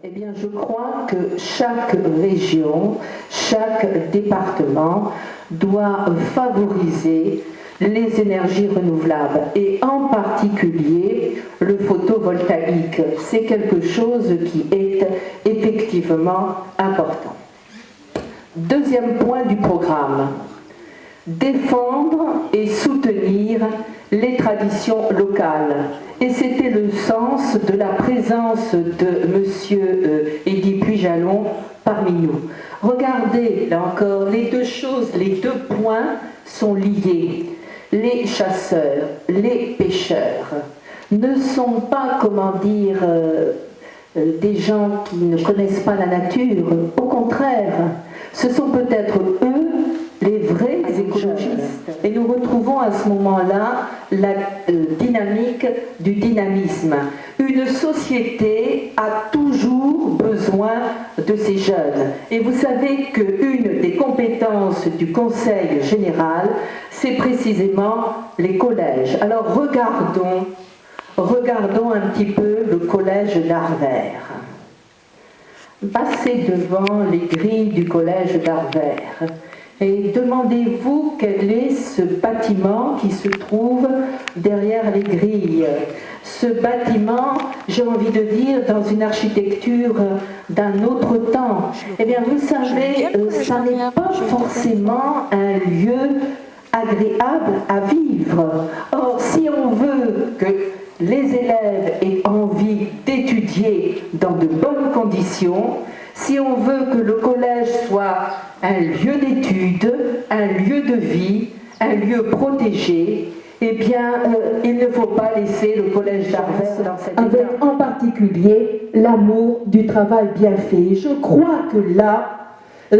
Eh bien, je crois que chaque région, chaque département doit favoriser les énergies renouvelables et en particulier le photovoltaïque. C'est quelque chose qui est effectivement important. Deuxième point du programme, défendre et soutenir les traditions locales. Et c'était le sens de la présence de M. Eddy Puy-Jalon parmi nous. Regardez, là encore, les deux choses, les deux points sont liés. Les chasseurs, les pêcheurs ne sont pas, comment dire, des gens qui ne connaissent pas la nature. Au contraire, ce sont peut-être eux les vrais écologistes. Et nous retrouvons à ce moment-là la dynamique du dynamisme. Une société a toujours besoin de ces jeunes. Et vous savez qu'une des compétences du Conseil général, c'est précisément les collèges. Alors regardons un petit peu le collège d'Arvers. Passez devant les grilles du collège d'Arvers. Et demandez-vous quel est ce bâtiment qui se trouve derrière les grilles. Ce bâtiment, j'ai envie de dire, dans une architecture d'un autre temps. Eh bien, vous savez, ça n'est pas forcément un lieu agréable à vivre. Or, si on veut que les élèves aient envie d'étudier dans de bonnes conditions, si on veut que le collège soit un lieu d'étude, un lieu de vie, un lieu protégé, eh bien, il ne faut pas laisser le collège d'Arvers dans cet état. Avec en particulier l'amour du travail bien fait. Je crois que là,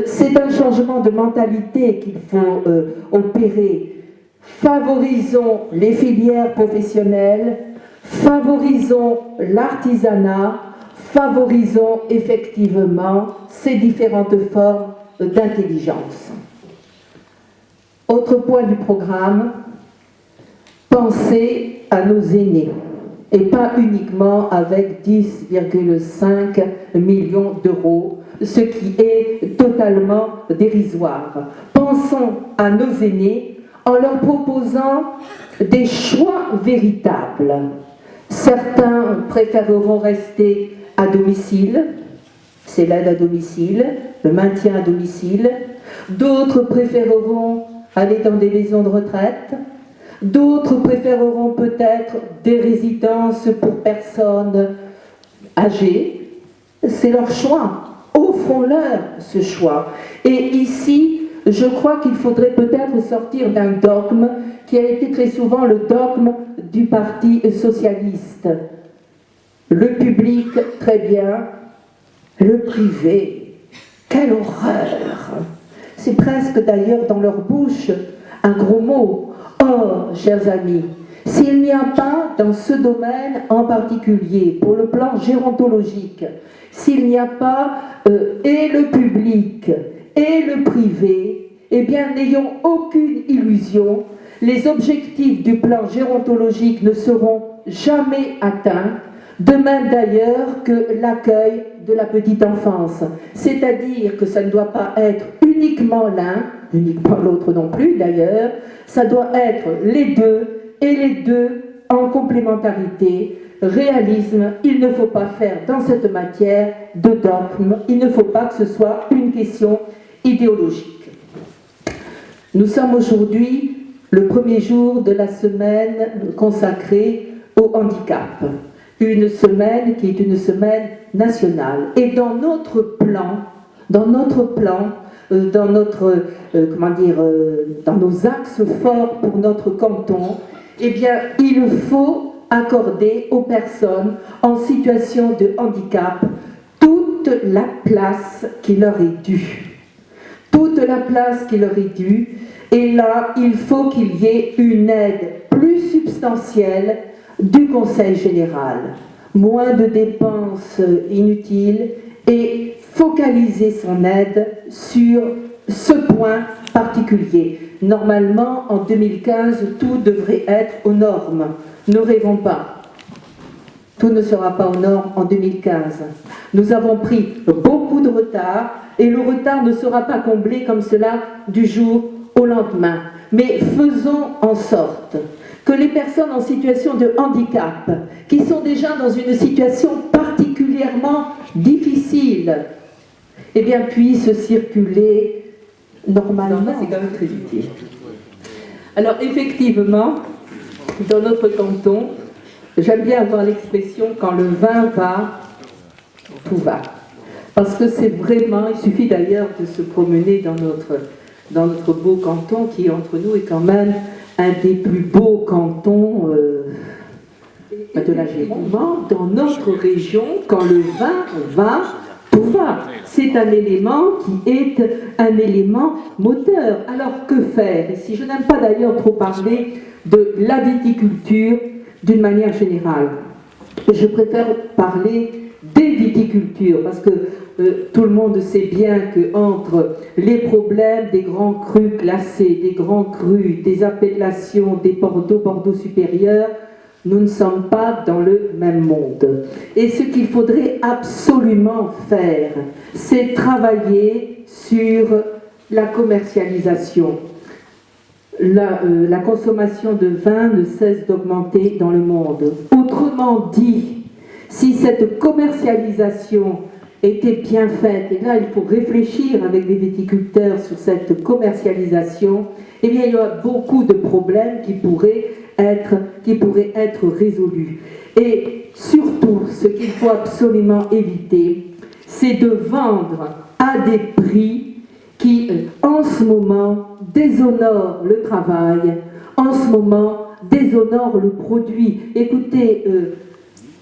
c'est un changement de mentalité qu'il faut opérer. Favorisons les filières professionnelles, favorisons l'artisanat, favorisons effectivement ces différentes formes d'intelligence. Autre point du programme, penser à nos aînés, et pas uniquement avec 10,5 millions d'euros, ce qui est totalement dérisoire. Pensons à nos aînés en leur proposant des choix véritables. Certains préféreront rester à domicile, c'est l'aide à domicile, le maintien à domicile. D'autres préféreront aller dans des maisons de retraite. D'autres préféreront peut-être des résidences pour personnes âgées. C'est leur choix. Offrons-leur ce choix. Et ici, je crois qu'il faudrait peut-être sortir d'un dogme qui a été très souvent le dogme du Parti socialiste. Le public, très bien. Le privé, quelle horreur! C'est presque d'ailleurs dans leur bouche un gros mot. Or, chers amis, s'il n'y a pas dans ce domaine en particulier, pour le plan gérontologique, s'il n'y a pas et le public et le privé, eh bien n'ayons aucune illusion, les objectifs du plan gérontologique ne seront jamais atteints, de même d'ailleurs que l'accueil de la petite enfance. C'est-à-dire que ça ne doit pas être uniquement l'un, uniquement l'autre non plus d'ailleurs, ça doit être les deux, et les deux en complémentarité. Réalisme, il ne faut pas faire dans cette matière de dogme, il ne faut pas que ce soit une question idéologique. Nous sommes aujourd'hui le premier jour de la semaine consacrée au handicap. Une semaine qui est une semaine nationale. Et dans notre plan, dans nos axes forts pour notre canton, eh bien, il faut accorder aux personnes en situation de handicap toute la place qui leur est due. Toute la place qui leur est due. Et là, il faut qu'il y ait une aide plus substantielle du Conseil général, moins de dépenses inutiles et focaliser son aide sur ce point particulier. Normalement, en 2015, tout devrait être aux normes. Ne rêvons pas. Tout ne sera pas aux normes en 2015. Nous avons pris beaucoup de retard et le retard ne sera pas comblé comme cela du jour au lendemain. Mais faisons en sorte que les personnes en situation de handicap, qui sont déjà dans une situation particulièrement difficile, eh bien, puissent circuler normalement. C'est quand même très utile. Alors, effectivement, dans notre canton, j'aime bien avoir l'expression « quand le vin va, tout va ». Parce que c'est vraiment, il suffit d'ailleurs de se promener dans notre beau canton, qui entre nous est quand même un des plus beaux cantons de la Gironde. Dans notre région, quand le vin va, tout va. C'est un élément qui est un élément moteur. Alors que faire ici? Je n'aime pas d'ailleurs trop parler de la viticulture d'une manière générale. Je préfère parler des viticultures, parce que tout le monde sait bien qu'entre les problèmes des grands crus classés, des grands crus, des appellations, des Bordeaux supérieurs, nous ne sommes pas dans le même monde. Et ce qu'il faudrait absolument faire, c'est travailler sur la commercialisation. La consommation de vin ne cesse d'augmenter dans le monde. Autrement dit, si cette commercialisation était bien faite, et là il faut réfléchir avec les viticulteurs sur cette commercialisation, eh bien il y a beaucoup de problèmes qui pourraient être résolus. Et surtout, ce qu'il faut absolument éviter, c'est de vendre à des prix qui, en ce moment, déshonorent le travail, en ce moment, déshonorent le produit. Écoutez,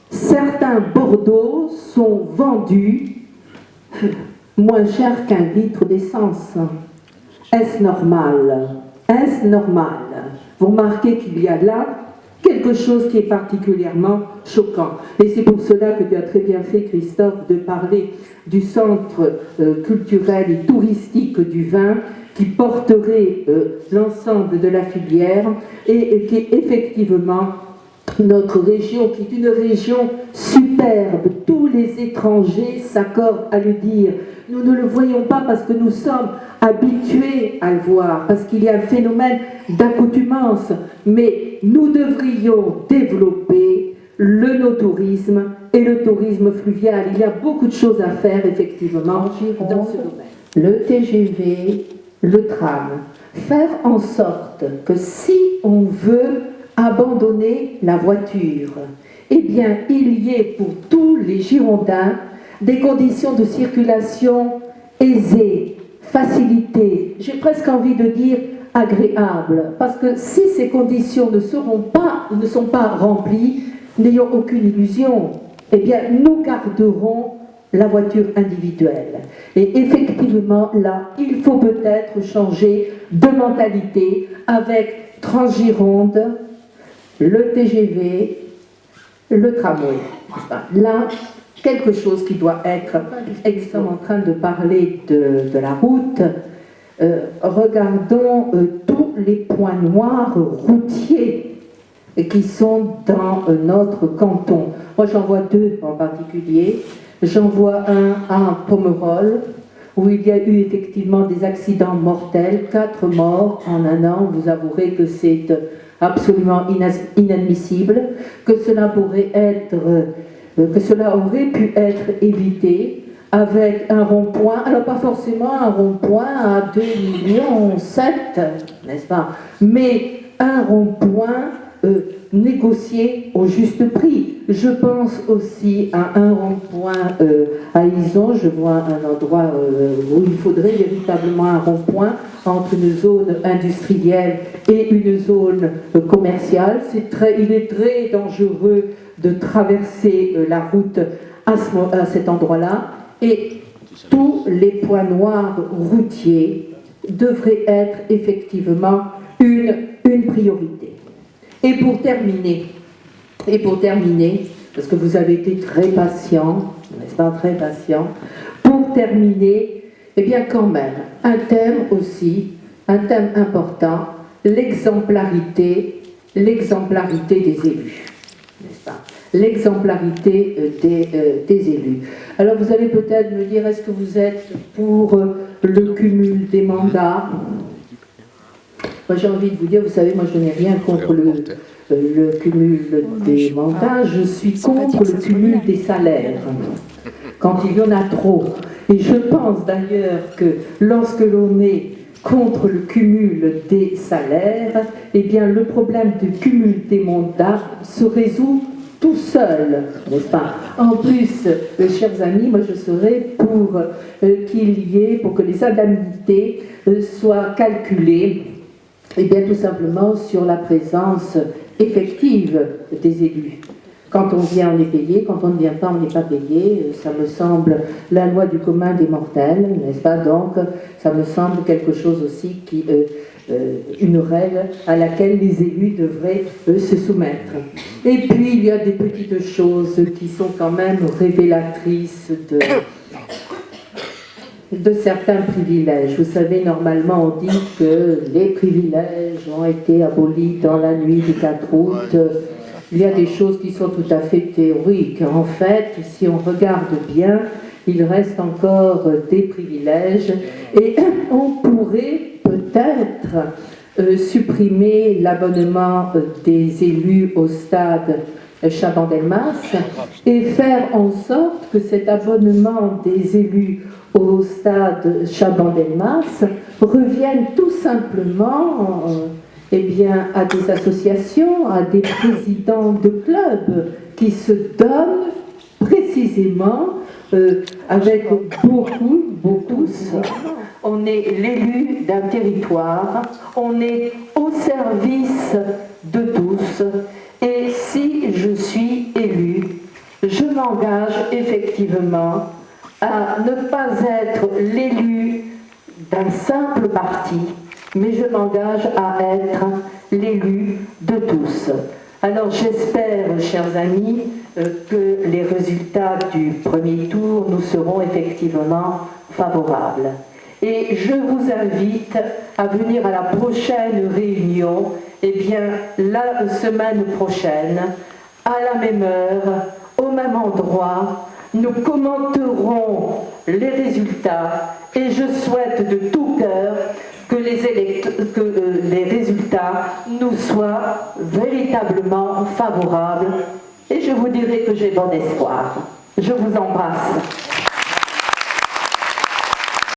certains Bordeaux sont vendus moins cher qu'un litre d'essence. Est-ce normal? Est-ce normal? Vous remarquez qu'il y a là quelque chose qui est particulièrement choquant. Et c'est pour cela que tu as très bien fait, Christophe, de parler du centre culturel et touristique du vin qui porterait l'ensemble de la filière et qui est effectivement notre région, qui est une région superbe. Tous les étrangers s'accordent à le dire. Nous ne le voyons pas parce que nous sommes habitués à le voir, parce qu'il y a un phénomène d'accoutumance. Mais nous devrions développer le no-tourisme et le tourisme fluvial. Il y a beaucoup de choses à faire, effectivement, dans ce domaine. Le TGV, le tram. Faire en sorte que si on veut abandonner la voiture, eh bien, il y ait pour tous les Girondins des conditions de circulation aisées, facilitées, j'ai presque envie de dire agréables, parce que si ces conditions ne sont pas remplies, n'ayons aucune illusion, eh bien, nous garderons la voiture individuelle. Et effectivement, là, il faut peut-être changer de mentalité avec Transgironde, le TGV, le tramway. Là, quelque chose qui doit être... Nous sommes en train de parler de la route. Regardons tous les points noirs routiers qui sont dans notre canton. Moi, j'en vois deux en particulier. J'en vois un à Pomerol, où il y a eu effectivement des accidents mortels, 4 morts en un an. Vous avouerez que c'est absolument inadmissible, que cela aurait pu être évité avec un rond-point, alors pas forcément un rond-point à 2,7 millions, n'est-ce pas, mais un rond-point négocié au juste prix. Je pense aussi à un rond-point à Ison. Je vois un endroit où il faudrait véritablement un rond-point entre une zone industrielle et une zone commerciale. Il est très dangereux de traverser la route à cet endroit-là. Et tous les points noirs routiers devraient être effectivement une priorité. Et pour terminer, parce que vous avez été très patient, n'est-ce pas, très patient, pour terminer, eh bien quand même, un thème important, l'exemplarité des élus, n'est-ce pas? l'exemplarité des élus. Alors vous allez peut-être me dire, est-ce que vous êtes pour le cumul des mandats? Moi j'ai envie de vous dire, vous savez, moi je n'ai rien contre le cumul des mandats, je suis contre le cumul des salaires, quand il y en a trop. Et je pense d'ailleurs que lorsque l'on est contre le cumul des salaires, eh bien le problème du cumul des mandats se résout tout seul, n'est-ce pas? En plus, chers amis, moi je serais pour qu'il y ait, pour que les indemnités soient calculées, eh bien tout simplement sur la présence effective des élus. Quand on vient, on est payé, quand on ne vient pas, on n'est pas payé. Ça me semble la loi du commun des mortels, n'est-ce pas? Donc, ça me semble quelque chose aussi qui, une règle à laquelle les élus devraient se soumettre. Et puis, il y a des petites choses qui sont quand même révélatrices de certains privilèges. Vous savez, normalement, on dit que les privilèges ont été abolis dans la nuit du 4 août. Il y a des choses qui sont tout à fait théoriques. En fait, si on regarde bien, il reste encore des privilèges et on pourrait peut-être supprimer l'abonnement des élus au stade Chaban-Delmas et faire en sorte que cet abonnement des élus au stade Chaban-Delmas revienne tout simplement eh bien, à des associations, à des présidents de clubs qui se donnent précisément avec beaucoup. On est l'élu d'un territoire, on est au service de tous. Et si je suis élu, je m'engage effectivement à ne pas être l'élu d'un simple parti, mais je m'engage à être l'élu de tous. Alors j'espère, chers amis, que les résultats du premier tour nous seront effectivement favorables. Et je vous invite à venir à la prochaine réunion, eh bien la semaine prochaine, à la même heure, au même endroit. Nous commenterons les résultats et je souhaite de tout cœur que les résultats nous soient véritablement favorables et je vous dirai que j'ai bon espoir. Je vous embrasse.